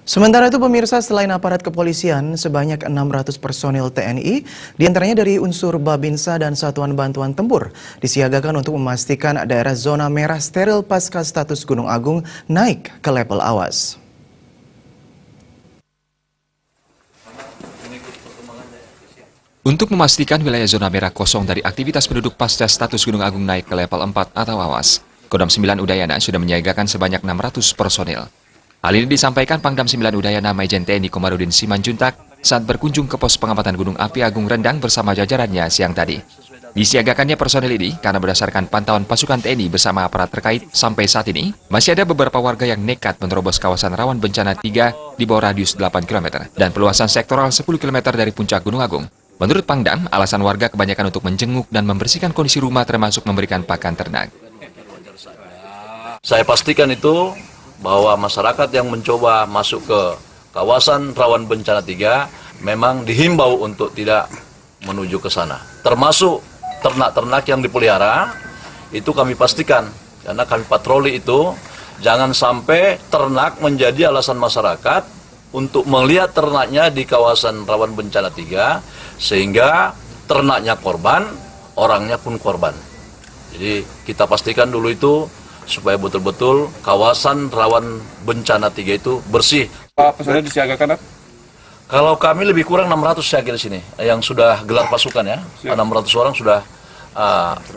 Sementara itu pemirsa, selain aparat kepolisian, sebanyak 600 personil TNI, diantaranya dari unsur Babinsa dan Satuan Bantuan Tempur, disiagakan untuk memastikan daerah zona merah steril pasca status Gunung Agung naik ke level awas. Untuk memastikan wilayah zona merah kosong dari aktivitas penduduk pasca status Gunung Agung naik ke level 4 atau awas, Kodam 9 Udayana sudah menyiagakan sebanyak 600 personil. Hal ini disampaikan Pangdam 9 Udayana Majen TNI Komarudin Simanjuntak saat berkunjung ke pos pengamatan Gunung Api Agung Rendang bersama jajarannya siang tadi. Disiagakannya personil ini karena berdasarkan pantauan pasukan TNI bersama aparat terkait sampai saat ini, masih ada beberapa warga yang nekat menerobos kawasan rawan bencana 3 di bawah radius 8 km dan perluasan sektoral 10 km dari puncak Gunung Agung. Menurut Pangdam, alasan warga kebanyakan untuk menjenguk dan membersihkan kondisi rumah termasuk memberikan pakan ternak. Saya pastikan itu bahwa masyarakat yang mencoba masuk ke kawasan rawan bencana 3 memang dihimbau untuk tidak menuju ke sana. Termasuk ternak-ternak yang dipelihara, itu kami pastikan. Karena kami patroli itu, jangan sampai ternak menjadi alasan masyarakat untuk melihat ternaknya di kawasan rawan bencana 3, sehingga ternaknya korban, orangnya pun korban. Jadi kita pastikan dulu itu, supaya betul-betul kawasan rawan bencana 3 itu bersih. Pak personil disiagakan? Kalau kami lebih kurang 600 siaga di sini, yang sudah gelar pasukan ya. 600 orang sudah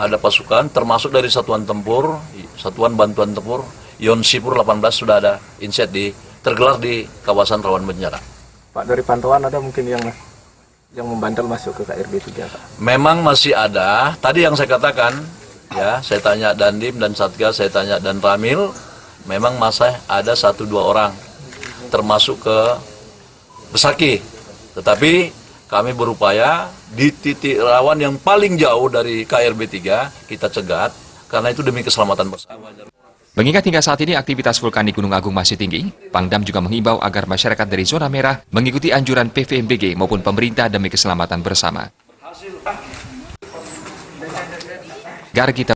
ada pasukan, termasuk dari Satuan Tempur, Satuan Bantuan Tempur, Yonsipur 18 sudah ada inset tergelar di kawasan rawan bencana. Pak, dari pantauan ada mungkin yang membandel masuk ke KRB 3, Pak? Memang masih ada, tadi yang saya katakan, ya, saya tanya Dandim dan Satgas, saya tanya dan Ramil, memang masih ada 1-2 orang, termasuk ke Besaki. Tetapi kami berupaya di titik rawan yang paling jauh dari KRB 3, kita cegat, karena itu demi keselamatan bersama. Mengingat hingga saat ini aktivitas vulkanik Gunung Agung masih tinggi, Pangdam juga mengimbau agar masyarakat dari zona merah mengikuti anjuran PVMBG maupun pemerintah demi keselamatan bersama. Gargita